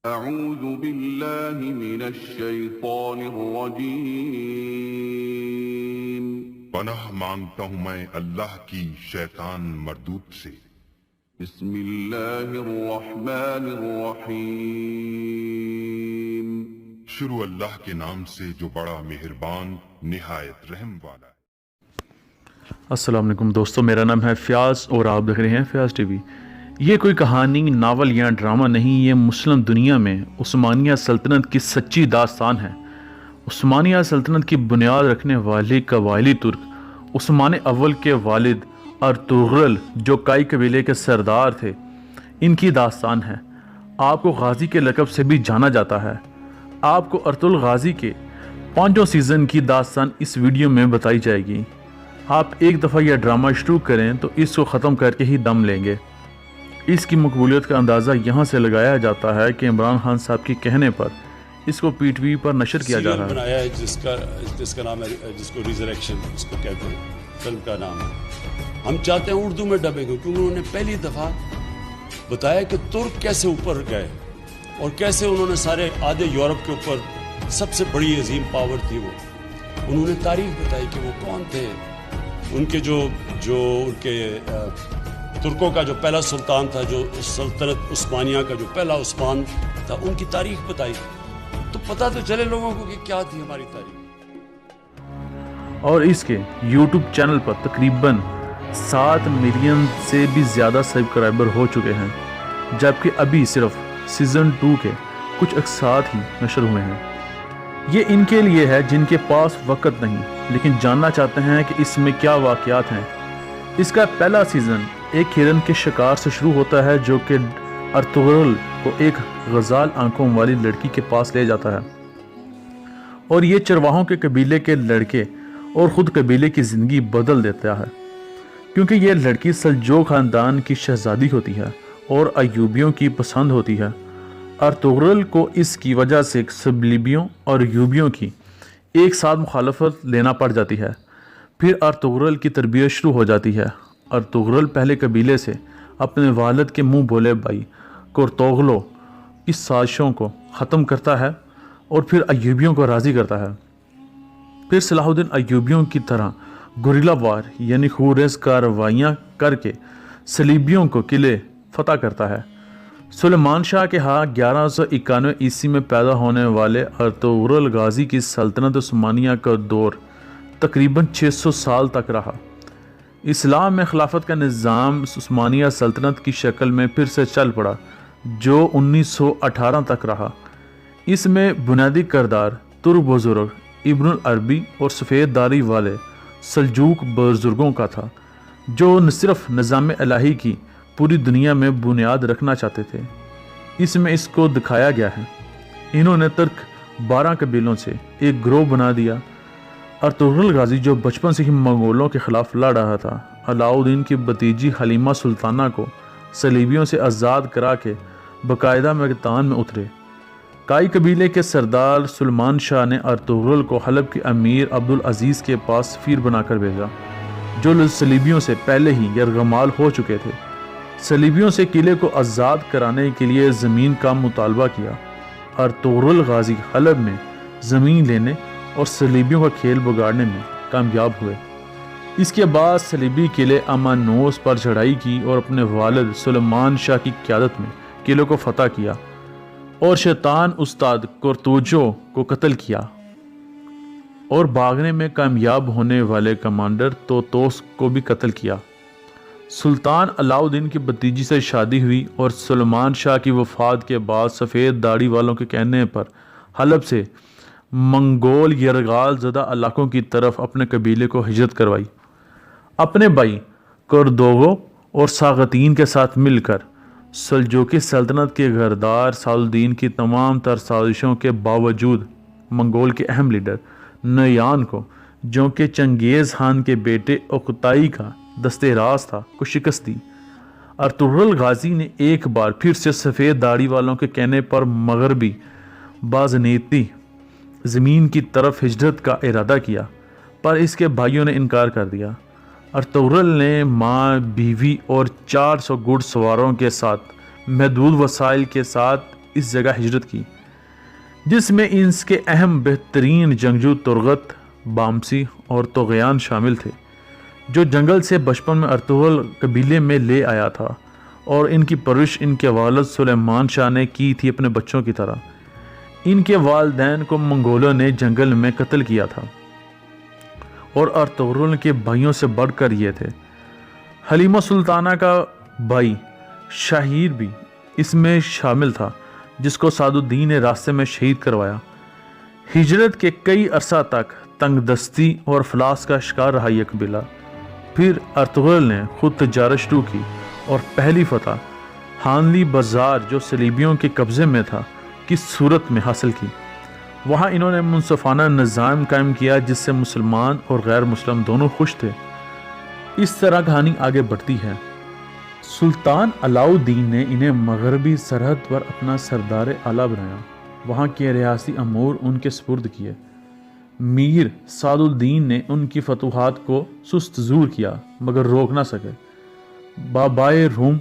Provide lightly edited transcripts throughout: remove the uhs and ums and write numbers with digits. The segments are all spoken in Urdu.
اعوذ باللہ من الشیطان الرجیم پناہ مانگتا ہوں میں اللہ کی شیطان مردود سے۔ بسم اللہ الرحمن الرحیم شروع اللہ کے نام سے جو بڑا مہربان نہایت رحم والا ہے۔ السلام علیکم دوستو، میرا نام ہے فیاض اور آپ دیکھ رہے ہیں فیاض ٹی وی۔ یہ کوئی کہانی، ناول یا ڈرامہ نہیں، یہ مسلم دنیا میں عثمانیہ سلطنت کی سچی داستان ہے۔ عثمانیہ سلطنت کی بنیاد رکھنے والے قبائلی ترک عثمان اول کے والد ارطغرل جو کائی قبیلے کے سردار تھے، ان کی داستان ہے۔ آپ کو غازی کے لقب سے بھی جانا جاتا ہے۔ آپ کو ارطغرل غازی کے 5 سیزن کی داستان اس ویڈیو میں بتائی جائے گی۔ آپ ایک دفعہ یہ ڈرامہ شروع کریں تو اس کو ختم کر کے ہی دم لیں گے۔ اس کی مقبولیت کا اندازہ یہاں سے لگایا جاتا ہے کہ عمران خان صاحب کے کہنے پر اس کو پی ٹی وی پر نشر کیا جا رہا ہے۔ بنایا ہے جس کا نام ہے، جس کو ریزریکشن اس کو کہتے ہیں، فلم کا نام ہے۔ ہم چاہتے ہیں اردو میں ڈبنگ ہو، کیونکہ انہوں نے پہلی دفعہ بتایا کہ ترک کیسے اوپر گئے اور کیسے انہوں نے سارے آدھے یورپ کے اوپر سب سے بڑی عظیم پاور تھی وہ۔ انہوں نے تاریخ بتائی کہ وہ کون تھے، ان کے جو ان کے ترکوں کا جو پہلا سلطان تھا، جو سلطنت عثمانیہ کا جو پہلا عثمان تھا، ان کی تاریخ بتائی، تو پتہ تو چلے لوگوں کو کہ کیا تھی ہماری تاریخ۔ اور اس کے یوٹیوب چینل پر تقریباً 7 ملین سے بھی زیادہ سبسکرائبر ہو چکے ہیں، جبکہ ابھی صرف سیزن 2 کے کچھ اقساط ہی نشر ہوئے ہیں۔ یہ ان کے لیے ہے جن کے پاس وقت نہیں لیکن جاننا چاہتے ہیں کہ اس میں کیا واقعات ہیں۔ اس کا پہلا سیزن ایک ہرن کے شکار سے شروع ہوتا ہے جو کہ ارطغرل کو ایک غزال آنکھوں والی لڑکی کے پاس لے جاتا ہے، اور یہ چرواہوں کے قبیلے کے لڑکے اور خود قبیلے کی زندگی بدل دیتا ہے، کیونکہ یہ لڑکی سلجوق خاندان کی شہزادی ہوتی ہے اور ایوبیوں کی پسند ہوتی ہے۔ ارطغرل کو اس کی وجہ سے صلیبیوں اور ایوبیوں کی ایک ساتھ مخالفت لینا پڑ جاتی ہے۔ پھر ارطغرل کی تربیت شروع ہو جاتی ہے۔ ارطغرل پہلے قبیلے سے اپنے والد کے منہ بولے بھائی کورتوغلو کی سازشوں کو ختم کرتا ہے اور پھر ایوبیوں کو راضی کرتا ہے۔ پھر صلاح الدین ایوبیوں کی طرح گوریلا وار یعنی خونریز کارروائیاں کر کے صلیبیوں کو قلعے فتح کرتا ہے۔ سلیمان شاہ کے ہاں 1191 عیسوی میں پیدا ہونے والے ارطغرل غازی کی سلطنت عثمانیہ کا دور تقریباً 600 سال تک رہا۔ اسلام میں خلافت کا نظام عثمانیہ سلطنت کی شکل میں پھر سے چل پڑا جو 1918 تک رہا۔ اس میں بنیادی کردار ترک بزرگ ابن العربی اور سفید داڑھی والے سلجوق بزرگوں کا تھا، جو نہ صرف نظام الہی کی پوری دنیا میں بنیاد رکھنا چاہتے تھے۔ اس میں اس کو دکھایا گیا ہے انہوں نے ترک 12 قبیلوں سے ایک گروہ بنا دیا۔ ارطغرل غازی جو بچپن سے ہی منگولوں کے خلاف لڑ رہا تھا، علاء الدین کی بھتیجی حلیمہ سلطانہ کو صلیبیوں سے آزاد کرا کے باقاعدہ میدان میں اترے۔ کائی قبیلے کے سردار سلیمان شاہ نے ارطغرل کو حلب کے امیر عبدالعزیز کے پاس سفیر بنا کر بھیجا، جو صلیبیوں سے پہلے ہی یرغمال ہو چکے تھے۔ صلیبیوں سے قلعے کو آزاد کرانے کے لیے زمین کا مطالبہ کیا۔ ارطغرل غازی حلب میں زمین لینے اور صلیبیوں کا کھیل بگاڑنے میں کامیاب ہوئے۔ اس کے بعد صلیبی قلعے امانوس پر چڑھائی کی اور اپنے والد سلیمان شاہ کی قیادت میں قلعے کو فتح کیا اور شیطان استاد کورتوجو کو قتل کیا، اور بھاگنے میں کامیاب ہونے والے کمانڈر توتوس کو بھی قتل کیا۔ سلطان علاء الدین کی بھتیجی سے شادی ہوئی اور سلیمان شاہ کی وفات کے بعد سفید داڑھی والوں کے کہنے پر حلب سے منگول یرغمال زدہ علاقوں کی طرف اپنے قبیلے کو ہجرت کروائی۔ اپنے بھائی کوردوغو اور ساغتین کے ساتھ مل کر سلجوقی سلطنت کے گھردار صلاح الدین کی تمام تر سازشوں کے باوجود منگول کے اہم لیڈر نیان کو، جو کہ چنگیز خان کے بیٹے اوکتائی کا دستِ راز تھا، کو شکست دی۔ ارطغرل غازی نے ایک بار پھر سے سفید داڑھی والوں کے کہنے پر مغربی بازنطینی زمین کی طرف ہجرت کا ارادہ کیا، پر اس کے بھائیوں نے انکار کر دیا۔ ارطغرل نے ماں، بیوی اور 400 گھڑ سواروں کے ساتھ محدود وسائل کے ساتھ اس جگہ ہجرت کی، جس میں اس کے اہم بہترین جنگجو ترغت، بامسی اور طغیان شامل تھے، جو جنگل سے بچپن میں ارطغرل قبیلے میں لے آیا تھا، اور ان کی پرورش ان کے والد سلیمان شاہ نے کی تھی اپنے بچوں کی طرح۔ ان کے والدین کو منگولوں نے جنگل میں قتل کیا تھا، اور ارطغرل کے بھائیوں سے بڑھ کر یہ تھے۔ حلیمہ سلطانہ کا بھائی شاہیر بھی اس میں شامل تھا، جس کو سعد الدین نے راستے میں شہید کروایا۔ ہجرت کے کئی عرصہ تک تنگ دستی اور افلاس کا شکار رہا یہ قبیلہ۔ پھر ارطغرل نے خود تجارت شروع کی اور پہلی فتح ہانلی بازار، جو صلیبیوں کے قبضے میں تھا، کی صورت میں حاصل کی۔ وہاں انہوں نے منصفانہ نظام قائم کیا جس سے مسلمان اور غیر مسلم دونوں خوش تھے۔ اس طرح کہانی آگے بڑھتی ہے۔ سلطان علاؤ الدین نے انہیں مغربی سرحد پر اپنا سردار اعلیٰ بنایا، وہاں کے ریاستی امور ان کے سپرد کیے۔ میر سعد الدین نے ان کی فتوحات کو سست زور کیا مگر روک نہ سکے۔ بابائے روم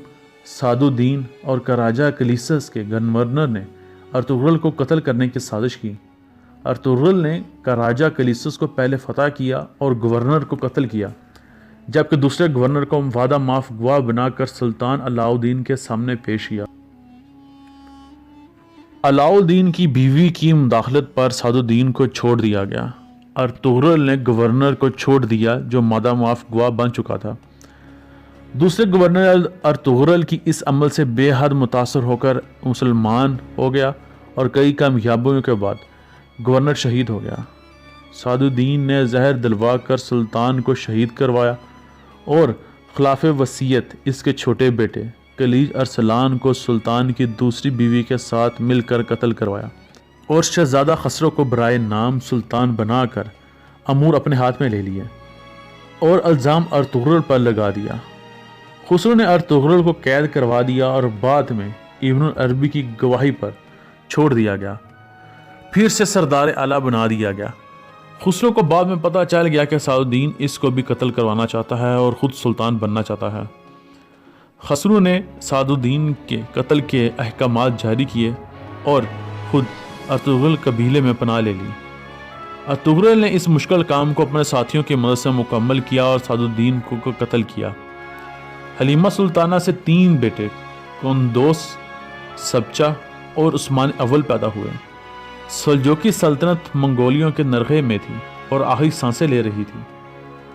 سعد الدین اور کراجہ کلیسس کے گورنر نے ارطغرل کو قتل کرنے کی سازش کی۔ ارطغرل نے کراجہ کلیسس کو پہلے فتح کیا اور گورنر کو قتل کیا، جبکہ دوسرے گورنر کو وعدہ معاف گواہ بنا کر سلطان علاؤ الدین کے سامنے پیش کیا۔ علاؤ الدین کی بیوی کی مداخلت پر سعد الدین کو چھوڑ دیا گیا۔ ارطغرل نے گورنر کو چھوڑ دیا جو وعدہ معاف گواہ بن چکا تھا۔ دوسرے گورنر ارطغرل کی اس عمل سے بے حد متاثر ہو کر مسلمان ہو گیا اور کئی کامیابیوں کے بعد گورنر شہید ہو گیا۔ سعد الدین نے زہر دلوا کر سلطان کو شہید کروایا اور خلاف وصیت اس کے چھوٹے بیٹے کلیج ارسلان کو سلطان کی دوسری بیوی کے ساتھ مل کر قتل کروایا، اور شہزادہ خسرو کو برائے نام سلطان بنا کر امور اپنے ہاتھ میں لے لیے اور الزام ارطغرل پر لگا دیا۔ خسرو نے ارطغرل کو قید کروا دیا اور بعد میں ابن العربی کی گواہی پر چھوڑ دیا گیا، پھر سے سردار اعلیٰ بنا دیا گیا۔ خسرو کو بعد میں پتہ چل گیا کہ سعد الدین اس کو بھی قتل کروانا چاہتا ہے اور خود سلطان بننا چاہتا ہے۔ خسرو نے سعد الدین کے قتل کے احکامات جاری کیے اور خود ارطغرل قبیلے میں پناہ لے لی۔ ارطغرل نے اس مشکل کام کو اپنے ساتھیوں کی مدد سے مکمل کیا اور سعد الدین کو قتل کیا۔ حلیمہ سلطانہ سے 3 بیٹے قندوس، سبچہ اور عثمان اول پیدا ہوئے۔ سلجوقی سلطنت منگولیوں کے نرغے میں تھی اور آخری سانسیں لے رہی تھی۔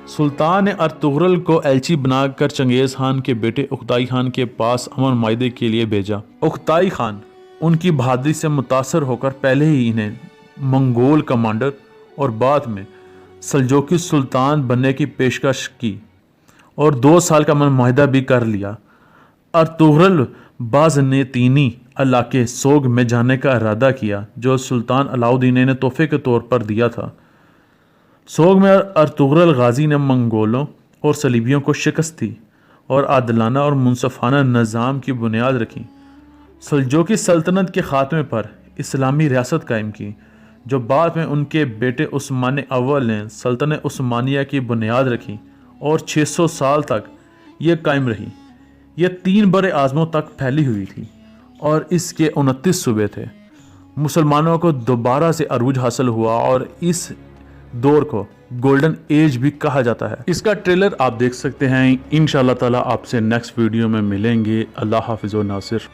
سلطان نے ارطغرل کو ایلچی بنا کر چنگیز خان کے بیٹے اختائی خان کے پاس امن معاہدے کے لیے بھیجا۔ اختائی خان ان کی بہادری سے متاثر ہو کر پہلے ہی انہیں منگول کمانڈر اور بعد میں سلجوقی سلطان بننے کی پیشکش کی اور 2 سال کا امن معاہدہ بھی کر لیا۔ ارطغرل بازنطینی علاقے سوگ میں جانے کا ارادہ کیا جو سلطان علاؤ الدین نے تحفے کے طور پر دیا تھا۔ سوگ میں ارطغرل غازی نے منگولوں اور صلیبیوں کو شکست دی اور عادلانہ اور منصفانہ نظام کی بنیاد رکھی۔ سلجوقی سلطنت کے خاتمے پر اسلامی ریاست قائم کی، جو بعد میں ان کے بیٹے عثمان اول نے سلطنت عثمانیہ کی بنیاد رکھی اور 600 سال تک یہ قائم رہی۔ یہ 3 بر اعظموں تک پھیلی ہوئی تھی اور اس کے 29 صوبے تھے۔ مسلمانوں کو دوبارہ سے عروج حاصل ہوا اور اس دور کو گولڈن ایج بھی کہا جاتا ہے۔ اس کا ٹریلر آپ دیکھ سکتے ہیں۔ انشاءاللہ تعالی آپ سے نیکسٹ ویڈیو میں ملیں گے۔ اللہ حافظ و ناصر۔